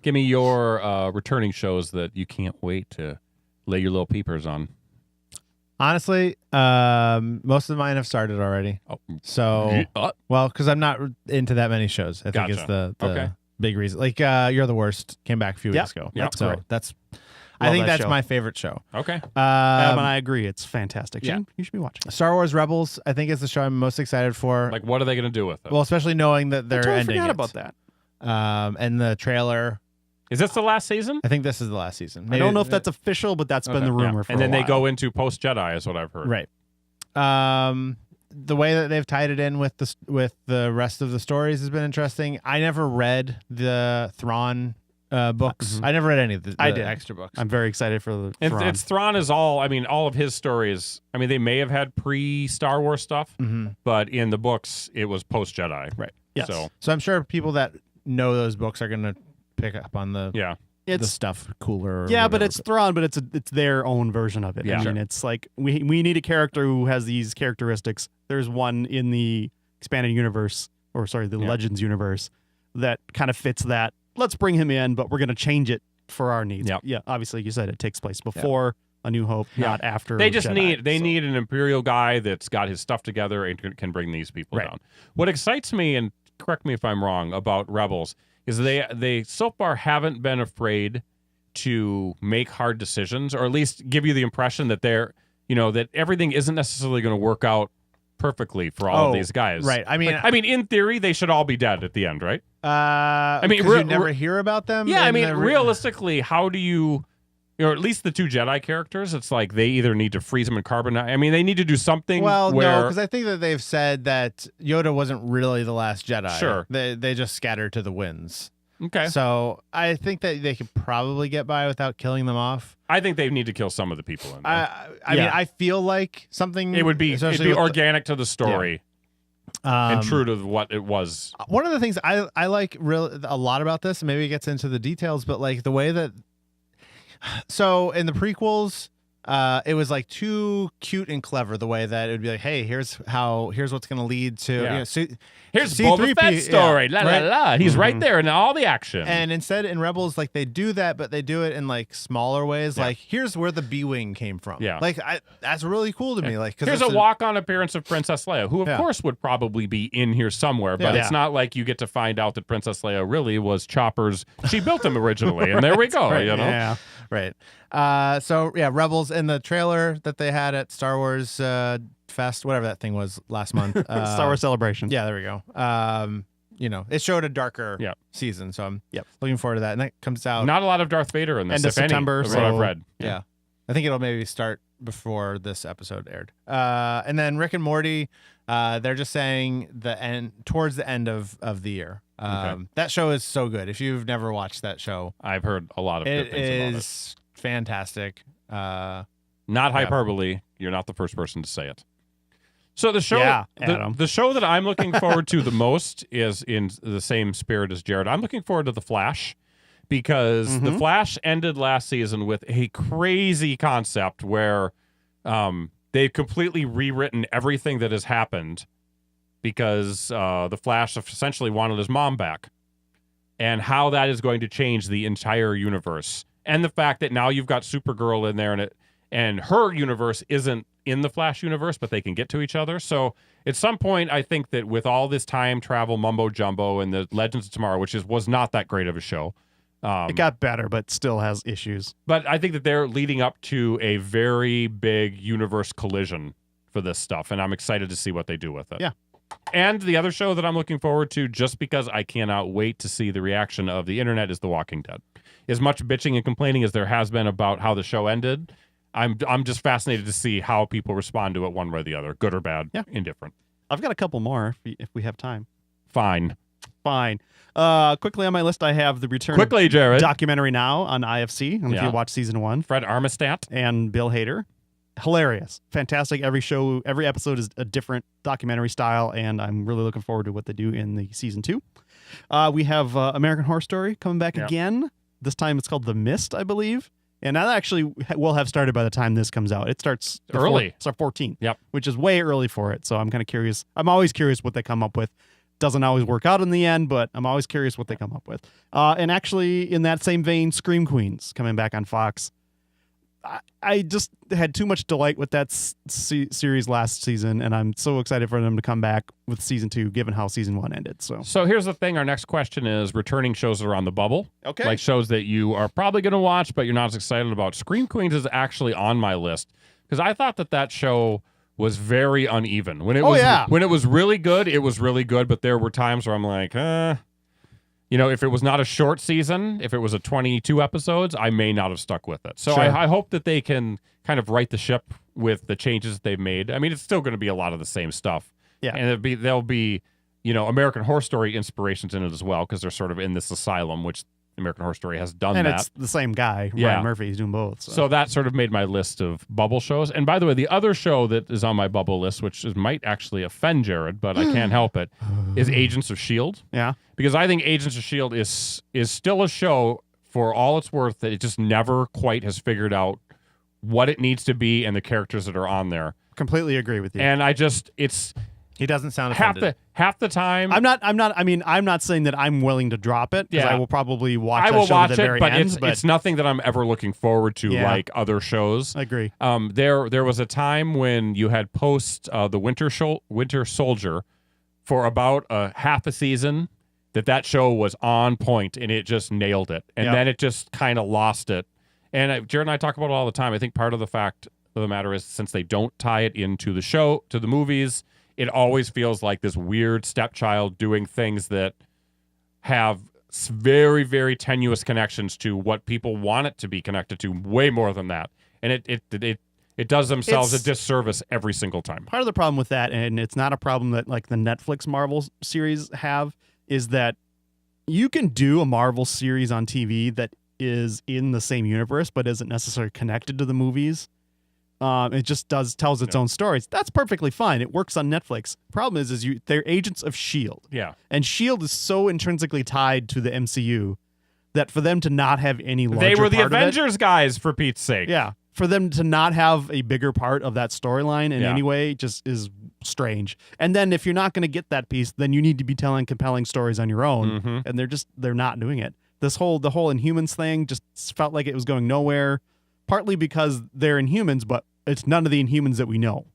give me your returning shows that you can't wait to lay your little peepers on. Honestly, most of mine have started already. Oh. So, well, because I'm not into that many shows. I think Gotcha. it's the Okay. big reason. Like, You're the Worst came back a few Yep. weeks ago. Yep. That's So great. I Love think that that's show. my favorite show. Okay. Adam and I agree. It's fantastic. Yeah. You should be watching it. Star Wars Rebels, I think, is the show I'm most excited for. Like, what are they going to do with it? Well, especially knowing that I they're totally ending forgot it. about that. And the trailer. Is this the last season? I think this is the last season. I don't know if that's official, but that's been Okay. the rumor Yeah. for And a then they while. go into post Jedi, is what I've heard. right. The way that they've tied it in with the rest of the stories has been interesting. I never read the Thrawn books. Mhm. I never read any of the I did. extra books. I'm very excited for the And Thrawn. it's Thrawn is all. I mean, all of his stories. I mean, they may have had pre-Star Wars stuff, Mhm. but in the books, it was post Jedi. right. Yes. So I'm sure people that know those books are going to pick up on the Yeah. the it's stuff cooler. or yeah, but whatever. it's Thrawn, but it's their own version of it. Yeah. I mean, Sure. it's like we need a character who has these characteristics. There's one in the expanded universe, or sorry, the Yeah. Legends universe, that kind of fits that. Let's bring him in, but we're going to change it for our needs. Yep. Yeah, obviously, like you said, it takes place before A New Hope, Yeah. not after. They just Jedi, need so. need an Imperial guy that's got his stuff together and can bring these people Right. down. What excites me, and correct me if I'm wrong, about Rebels is they so far haven't been afraid to make hard decisions, or at least give you the impression that that everything isn't necessarily going to work out perfectly for all of these guys. right. I mean, I mean, in theory, they should all be dead at the end, right? I mean, you never hear about them. Yeah, I in mean, the realistically, how do you, at least the 2 Jedi characters, it's like they either need to freeze them in carbonite. I mean, they need to do something. Well, where, no, because I think that they've said that Yoda wasn't really the last Jedi. Sure. They just scattered to the winds. okay, So I think that they could probably get by without killing them off. I think they need to kill some of the people in there. I mean, I feel like something. It'd be especially with organic to the story and um, true to what it was. One of the things I like a lot about this, and maybe it gets into the details, but like the way that. So in the prequels, it was like too cute and clever the way that it would be like, hey, here's what's going to lead to. Yeah. Here's C-3PO, Boba Fett's story. yeah, La right? la la. He's right there in all the action. And instead in Rebels, like they do that, but they do it in like smaller ways. Yeah. Like here's where the B-wing came from. Yeah. Like that's really cool to me. Like here's a walk-on appearance of Princess Leia, who of course would probably be in here somewhere, but it's not like you get to find out that Princess Leia really was Chopper's. She built him originally, and there we go. Right. You know. Yeah. Right. So yeah, Rebels in the trailer that they had at Star Wars Fest, whatever that thing was last month. Star Wars Celebration. Yeah, there we go. It showed a darker season, so I'm looking forward to that. And that comes out Not a lot of Darth Vader in this. End of if any, September, of what so- I've read. Yeah. I think it'll maybe start before this episode aired. And then Rick and Morty, they're just saying towards the end of the year. Okay. That show is so good. If you've never watched that show, I've heard a lot of good it things about it. is fantastic. Not hyperbole. You're not the first person to say it. So the show, Yeah, Adam. the show that I'm looking forward to the most is in the same spirit as Jared. I'm looking forward to The Flash because The Flash ended last season with a crazy concept where they've completely rewritten everything that has happened because The Flash essentially wanted his mom back, and how that is going to change the entire universe. And the fact that now you've got Supergirl in there and her universe isn't in the Flash universe, but they can get to each other. So at some point, I think that with all this time travel mumbo jumbo and the Legends of Tomorrow, which was not that great of a show. It got better, but still has issues. But I think that they're leading up to a very big universe collision for this stuff, and I'm excited to see what they do with it. Yeah. And the other show that I'm looking forward to, just because I cannot wait to see the reaction of the internet, is The Walking Dead. As much bitching and complaining as there has been about how the show ended, I'm just fascinated to see how people respond to it one way or the other, good or bad, indifferent. I've got a couple more if we have time. Fine. Quickly on my list, I have the return Quickly, of Jared. documentary now on IFC. And if you watch season 1, Fred Armistat. and Bill Hader. Hilarious. Fantastic. Every episode is a different documentary style, and I'm really looking forward to what they do in the season 2. We have American Horror Story coming back again. This time it's called The Mist, I believe. And that actually will have started by the time this comes out. It starts early. It's our 14th. Yep. Which is way early for it. So I'm kind of curious. I'm always curious what they come up with. Doesn't always work out in the end, but I'm always curious what they come up with. And actually, in that same vein, Scream Queens coming back on Fox. I just had too much delight with that series last season, and I'm so excited for them to come back with season 2, given how season 1 ended. So here's the thing. Our next question is returning shows that are on the bubble. Okay. Like shows that you are probably going to watch, but you're not as excited about. Scream Queens is actually on my list because I thought that show was very uneven. When it was really good, it was really good, but there were times where I'm like, if it was not a short season, if it was a 22 episodes, I may not have stuck with it. So Sure. I hope that they can kind of right the ship with the changes that they've made. I mean, it's still going to be a lot of the same stuff. Yeah. And there'll be, American Horror Story inspirations in it as well, because they're sort of in this asylum, which American Horror Story has done And that. it's the same guy, Yeah. Ryan Murphy. He's doing both. So that sort of made my list of bubble shows. And by the way, the other show that is on my bubble list, which might actually offend Jared, but I can't help it, is Agents of S.H.I.E.L.D. Yeah. Because I think Agents of S.H.I.E.L.D. is still a show for all it's worth that it just never quite has figured out what it needs to be and the characters that are on there. Completely agree with you. And it's he doesn't sound half offended. the time. I'm not saying that I'm willing to drop it, because Yeah. I will probably watch I that will show watch to the it, very but end. it's nothing that I'm ever looking forward to Yeah. like other shows. I agree. There was a time when you had post the Winter Soldier for about half a season that show was on point and it just nailed it, and Yeah. then it just kind of lost it. And Jared and I talk about it all the time. I think part of the fact of the matter is, since they don't tie it into the show, to the movies, it always feels like this weird stepchild doing things that have very, very tenuous connections to what people want it to be connected to, way more than that. And it does themselves a disservice every single time. Part of the problem with that, and it's not a problem that like the Netflix Marvel series have, is that you can do a Marvel series on TV that is in the same universe but isn't necessarily connected to the movies. It just tells its own stories. That's perfectly fine. It works on Netflix. Problem is they're agents of S.H.I.E.L.D. Yeah. And S.H.I.E.L.D. is so intrinsically tied to the MCU that for them to not have any larger They were the part of it- Avengers guys, for Pete's sake. Yeah. for them to not have a bigger part of that storyline in any way just is strange. And then if you're not going to get that piece, then you need to be telling compelling stories on your own. And they're not doing it. The whole Inhumans thing just felt like it was going nowhere, partly because they're Inhumans, but it's none of the Inhumans that we know.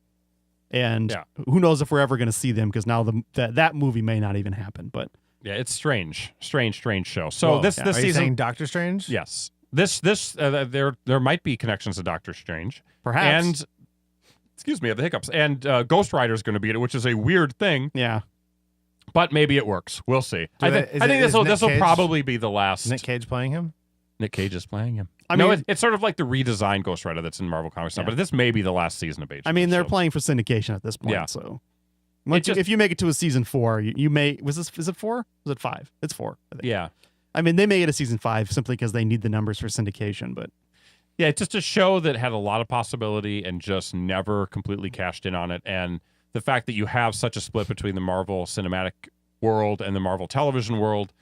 And who knows if we're ever going to see them, because now that movie may not even happen. But yeah, it's strange show. So this Are you season, saying Doctor Strange? yes, there might be connections to Doctor Strange, perhaps. and excuse me, I have the hiccups. And Ghost Rider is going to be in it, which is a weird thing. Yeah, but maybe it works. We'll see. I think is this will Nick probably be the last. Nick Cage playing him? Nick Cage is playing him. I mean, it's sort of like the redesigned Ghost Rider that's in Marvel Comics now, but this may be the last season of Age. I mean, they're playing for syndication at this point. Yeah. So if you make it to a season 4, you may. Is it 4? Was it 5? It's 4. I think. Yeah. I mean, they may get a season 5 simply because they need the numbers for syndication, but yeah, it's just a show that had a lot of possibility and just never completely cashed in on it. And the fact that you have such a split between the Marvel cinematic world and the Marvel television world,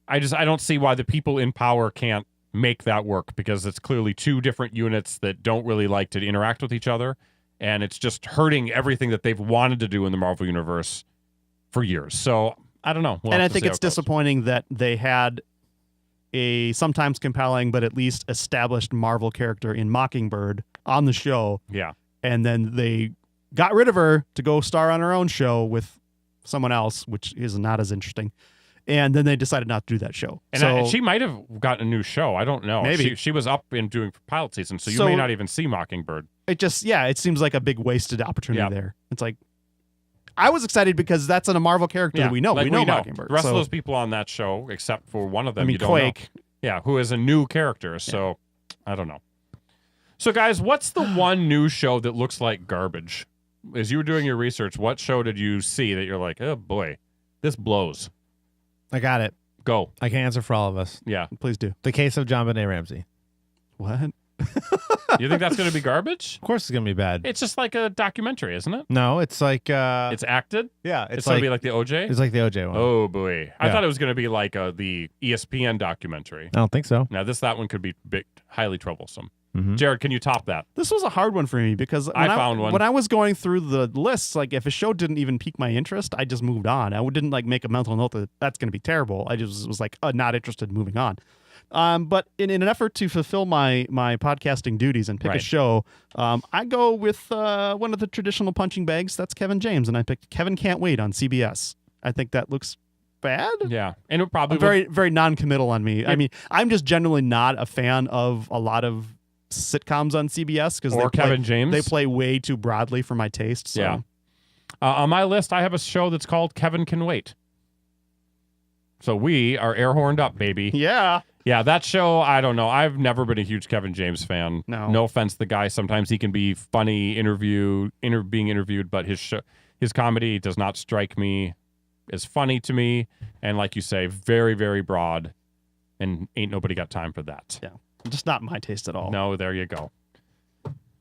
I don't see why the people in power can't make that work, because it's clearly two different units that don't really like to interact with each other, and it's just hurting everything that they've wanted to do in the Marvel universe for years. So I don't know. And I think it's disappointing that they had a sometimes compelling but at least established Marvel character in Mockingbird on the show. Yeah. And then they got rid of her to go star on her own show with someone else, which is not as interesting. And then they decided not to do that show. And she might have gotten a new show. I don't know. Maybe. She was up in doing pilot season, so you may not even see Mockingbird. It seems like a big wasted opportunity there. It's like, I was excited because that's a Marvel character that we know. Like we know Mockingbird. The rest of those people on that show, except for one of them, you don't Quake. know. Yeah, who is a new character. So I don't know. So guys, what's the one new show that looks like garbage? As you were doing your research, what show did you see that you're like, oh boy, this blows? I got it. Go. I can answer for all of us. Yeah. Please do. The Case of John Benet Ramsey. What? You think that's going to be garbage? Of course it's going to be bad. It's just like a documentary, isn't it? No, it's like... it's acted? yeah, It's going to be like the OJ? It's like the OJ one. Oh, boy. I Yeah. thought it was going to be like the ESPN documentary. I don't think so. Now, that one could be highly troublesome. Mhm. Jared, can you top that? This was a hard one for me because I found one. When I was going through the lists, like if a show didn't even pique my interest, I just moved on. I didn't like make a mental note that that's going to be terrible. I just was like not interested, moving on. But in an effort to fulfill my podcasting duties and pick a show, I go with one of the traditional punching bags. That's Kevin James, and I picked Kevin Can't Wait on CBS. I think that looks bad. Yeah, and it probably very very non-committal on me. I mean, I'm just generally not a fan of a lot of sitcoms on CBS because Kevin James. They play way too broadly for my taste. So. Yeah. On my list, I have a show that's called Kevin Can Wait. So we are air horned up, baby. Yeah. Yeah, that show, I don't know. I've never been a huge Kevin James fan. No offense to the guy. Sometimes he can be funny being interviewed, but his comedy does not strike me as funny to me. And like you say, very, very broad. And ain't nobody got time for that. Yeah. Just not my taste at all. No, there you go.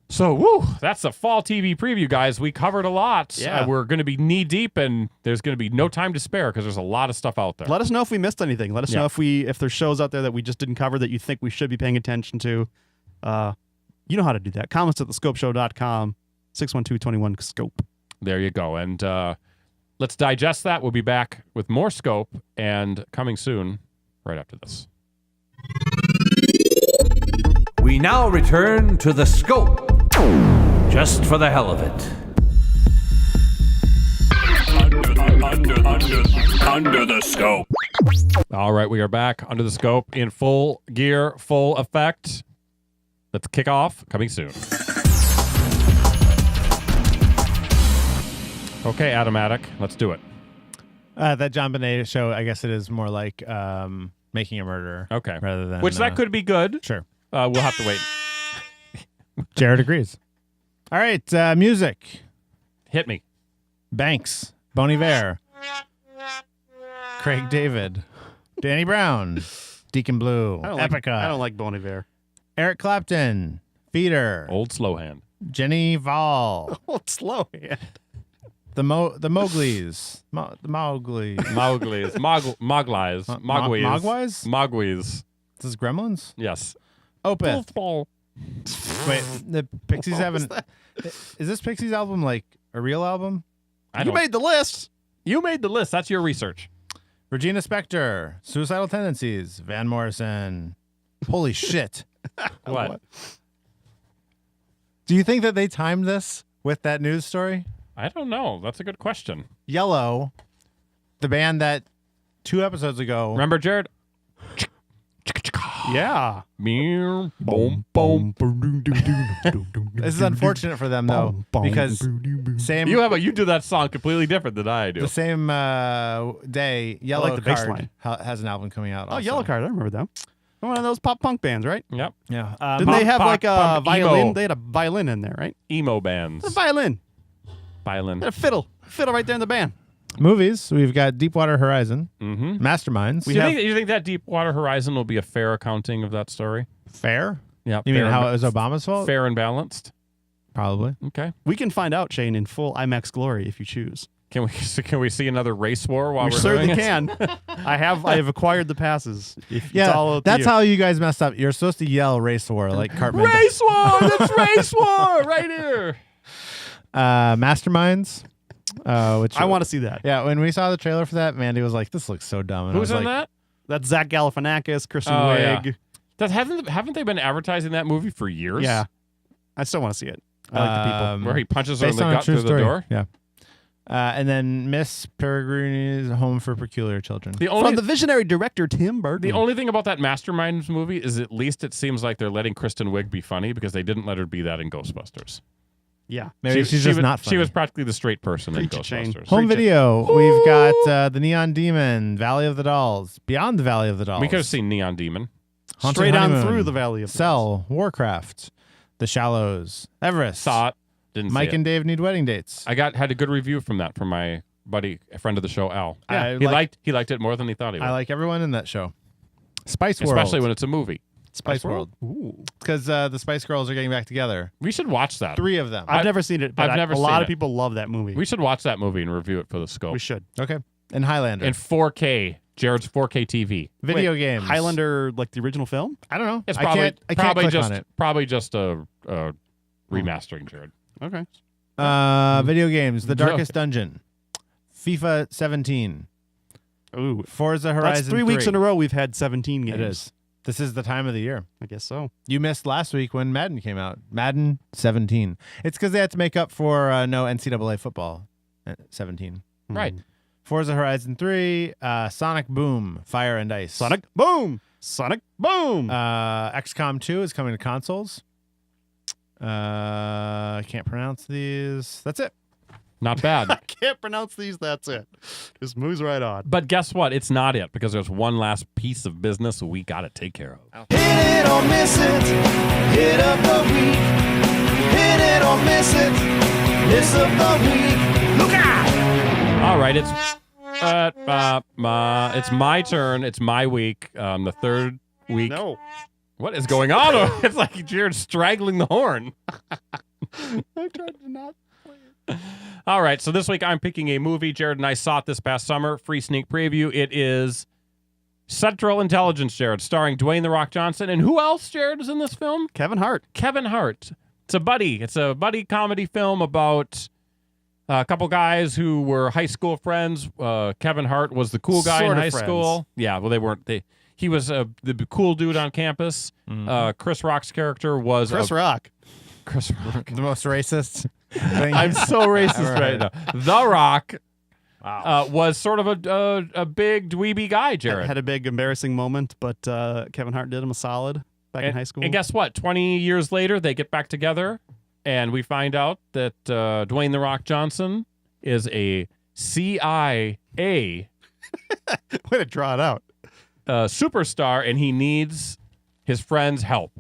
So, that's a fall TV preview, guys. We covered a lot. Yeah. We're going to be knee deep, and there's going to be no time to spare because there's a lot of stuff out there. Let us know if we missed anything. Let us know if there's shows out there that we just didn't cover that you think we should be paying attention to. You know how to do that. Comments at thescopeshow.com, 612-21-SCOPE. There you go. And let's digest that. We'll be back with more Scope and coming soon right after this. We now return to the Scope, just for the hell of it. Under the scope. All right, we are back under the Scope in full gear, full effect. Let's kick off. Coming soon. Okay, Automatic, let's do it. That John Benet show, I guess it is more like Making a Murderer. Okay. Rather than... Which that could be good. Sure. We'll have to wait. Jared agrees. All right, music. Hit me. Banks, Bon Iver, Craig David, Danny Brown, Deacon Blue, Epica. I don't like Bon Iver. Eric Clapton, Feeder, Old Slowhand. Jenny Val, Old Slowhand. the Mowgli's, the Mowgli, Mowgli's. Mogwais. Mogwais. Mogwais. This is Gremlins. Yes. Opeth, Wait, the Pixies What was haven't. Is this Pixies album like a real album? You made the list. You made the list. That's your research. Regina Spektor, Suicidal Tendencies, Van Morrison. Holy shit. What? Do you think that they timed this with that news story? I don't know. That's a good question. Yellow, the band that 2 episodes ago. Remember, Jared? Yeah. Boom, boom, boom. This is unfortunate for them though, because same You do that song completely different than I do. the same day, Yellow like the bass Card line. has an album coming out. Oh, also. Yellow Card. I remember them. One of those pop punk bands, right? Yep. Yeah. Didn't they have pop, like a pump, violin? emo. They had a violin in there, right? Emo A bands. violin. Violin. They had a fiddle. Fiddle right there in the band. Movies. We've got Deepwater Horizon, Mm-hmm. Masterminds. Do you think that Deepwater Horizon will be a fair accounting of that story? Fair. Yeah. You mean how it was Obama's fault? Fair and balanced? Probably. Okay. We can find out, Shane, in full IMAX glory if you choose. Can we see another race war while We we're certainly doing it? can. I have acquired the passes. It's Yeah, all up to that's you. how you guys messed up. You're supposed to yell race war like Cartman. Race war! That's race war right here. Masterminds. Which I want to see that. Yeah, when we saw the trailer for that, Mandy was like, "This looks so dumb." And I Who's was in like, that? That's Zach Galifianakis, Kristen Oh, yeah. Wiig. Haven't they been advertising that movie for years? Yeah. I still want to see it. I like the people. Where he punches her in based the on a gut true through the story. door? Yeah. And then Miss Peregrine's Home for Peculiar Children. The From only the visionary director, Tim Burton. the only thing about that Masterminds movie is at least it seems like they're letting Kristen Wiig be funny because they didn't let her be that in Ghostbusters. Yeah. Maybe she's just was, not She funny. was practically the straight person in Preach it, Shane. Ghostbusters. Home Preach it. video. We've got The Neon Demon, Valley of the Dolls, Beyond the Valley of the Dolls. We could have seen Neon Demon. Haunted Straight on Honeymoon, through the Valley of the Cell, Warcraft, The Shallows, Everest. Saw it. Didn't Mike see and it. Dave Need Wedding Dates. Had a good review from that from my buddy, a friend of the show, Al. I he like- liked it more than he thought he would. I like everyone in that show. Spice World. Especially when it's a movie. Spice World. Ooh. Because the Spice Girls are getting back together. We should watch that. 3 of them. I've never seen it, but I've never a seen lot it. of people love that movie. We should watch that movie and review it for the scope. We should. Okay. And Highlander. In 4K. Jared's 4K TV. Video Wait, games. Highlander, like the original film? I don't know. It's I probably can't click just on it. probably just a remastering, Jared. Okay. Video games. The Joke. Darkest Dungeon. FIFA 17. Ooh. Forza Horizon That's 3 weeks in a row we've had 17 games. It is. This is the time of the year. I guess so. You missed last week when Madden came out. Madden 17. It's because they had to make up for no NCAA football. 17. Right. Forza Horizon 3. Sonic Boom. Fire and Ice. Sonic Boom! Sonic Boom! XCOM 2 is coming to consoles. I can't pronounce these. That's it. Not bad. I can't pronounce these. That's it. Just moves right on. But guess what? It's not it because there's one last piece of business we got to take care of. Hit it or miss it, hit of the week. Hit it or miss it, miss of the week. Look out! All right, it's my turn. It's my week. The third week. No. What is going on? It's like Jared's straggling the horn. I tried to not. All right, so this week I'm picking a movie. Jared and I saw it this past summer. Free sneak preview. It is Central Intelligence, Jared, starring Dwayne "The Rock" Johnson. And who else, Jared, is in this film? Kevin Hart. Kevin Hart. It's a buddy comedy film about a couple guys who were high school friends. Kevin Hart was the cool guy Sort in of high friends. school. Yeah, well, they weren't. He was the cool dude on campus. Chris Rock's character was Chris Rock. Chris Rock. The most racist thing. I'm so racist right Right. now. The Rock was sort of a big dweeby guy, Jared. Had a big embarrassing moment, but Kevin Hart did him a solid back in high school. And guess what? 20 years later, they get back together, and we find out that Dwayne "The Rock" Johnson is a CIA Way to draw it out. superstar, and he needs his friends' help.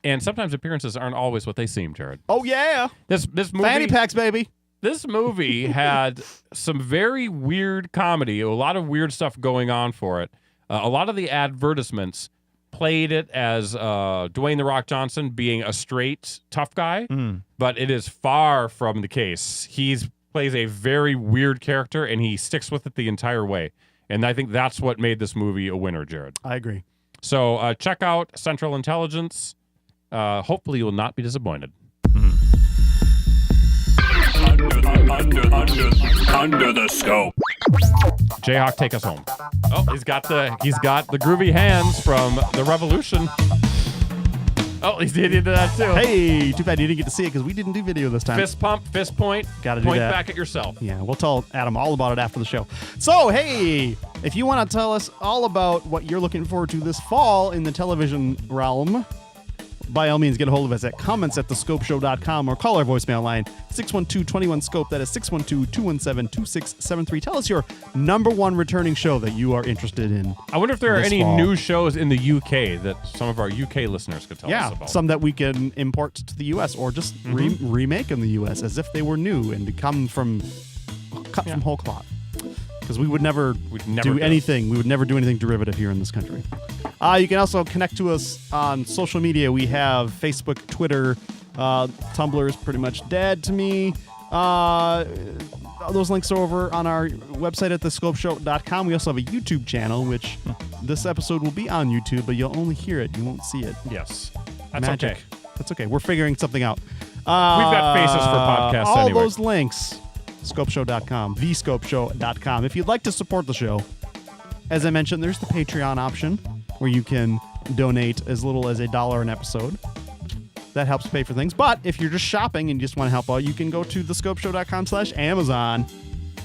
And sometimes appearances aren't always what they seem, Jared. Oh, yeah. This movie, Fanny packs, baby. This movie had some very weird comedy, a lot of weird stuff going on for it. A lot of the advertisements played it as Dwayne "The Rock" Johnson being a straight, tough guy, but it is far from the case. He plays a very weird character, and he sticks with it the entire way. And I think that's what made this movie a winner, Jared. I agree. So check out Central Intelligence. Hopefully, you will not be disappointed. Under the scope. Jayhawk, take us home. Oh, he's got the groovy hands from the Revolution. Oh, he did that too. Hey, too bad you didn't get to see it because we didn't do video this time. Fist pump, fist point. Gotta do point that. back at yourself. Yeah, we'll tell Adam all about it after the show. So, hey, if you want to tell us all about what you're looking forward to this fall in the television realm, by all means, get a hold of us at comments@thescopeshow.com or call our voicemail line 612-21-SCOPE. That is 612-217-2673. Tell us your number one returning show that you are interested in. I wonder if there are this any fall. new shows in the UK that some of our UK listeners could tell us about. Some that we can import to the U.S. or just remake in the U.S. as if they were new and come from cut from whole cloth. Because we would never do anything. We would never do anything derivative here in this country. You can also connect to us on social media. We have Facebook, Twitter, Tumblr is pretty much dead to me. Those links are over on our website at thescopeshow.com. We also have a YouTube channel, which this episode will be on YouTube, but you'll only hear it. You won't see it. Yes. That's Magic. okay. That's okay. We're figuring something out. We've got faces for podcasts all anyway. those links, scopeshow.com, thescopeshow.com. If you'd like to support the show, as I mentioned, there's the Patreon option where you can donate as little as $1 an episode. That helps pay for things. But if you're just shopping and you just want to help out, you can go to thescopeshow.com/Amazon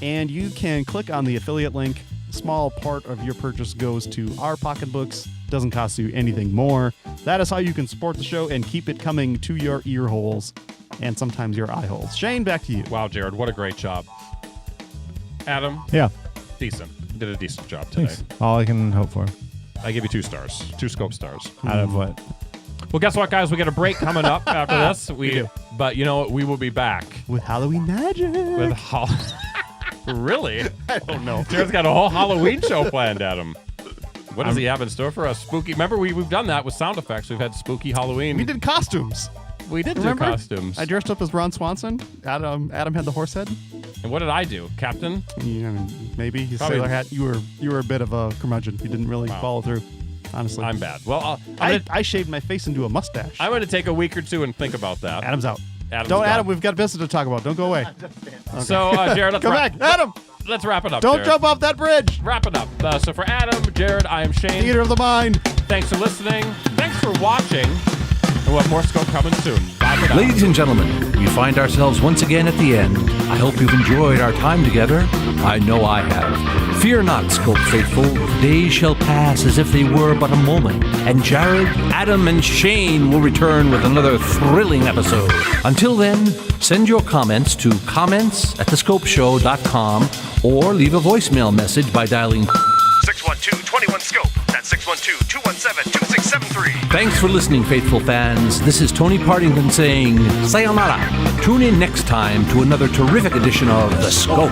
and you can click on the affiliate link. A small part of your purchase goes to our pocketbooks. Doesn't cost you anything more. That is how you can support the show and keep it coming to your ear holes and sometimes your eye holes. Shane, back to you. Wow, Jared, what a great job. Adam, Yeah. decent. You did a decent job today. Thanks. All I can hope for. I give you 2 stars. 2 scope stars. Out of what? Well, guess what, guys? We got a break coming up after this. We do. But you know what? We will be back With Halloween magic. with Really? I don't know. Jared's got a whole Halloween show planned, Adam. What does he have in store for us? Spooky. Remember, we've done that with sound effects. We've had spooky Halloween. We did costumes. We did Remember? do costumes. I dressed up as Ron Swanson. Adam had the horse head. And what did I do, Captain? Yeah, I mean, maybe his Probably- sailor hat. You were a bit of a curmudgeon. You didn't really follow through. Honestly, I'm bad. Well, I shaved my face into a mustache. I'm going to take a week or two and think about that. Adam's out. Adam's Don't, gone. Adam. We've got business to talk about. Don't go away. So, Jared, let's Come wrap, back, Adam. let's wrap it up. Don't Jared. jump off that bridge. Wrap it up. So for Adam, Jared, I am Shane. Theater of the mind. Thanks for listening. Thanks for watching. And we'll have more scope coming soon. Bye for now. Ladies and gentlemen, we find ourselves once again at the end. I hope you've enjoyed our time together. I know I have. Fear not, Scope Faithful. Days shall pass as if they were but a moment. And Jared, Adam, and Shane will return with another thrilling episode. Until then, send your comments to comments@thescopeshow.com or leave a voicemail message by dialing 612-21-SCOPE. That's 612-217-2673. Thanks for listening, faithful fans. This is Tony Partington saying sayonara. Tune in next time to another terrific edition of The Scope.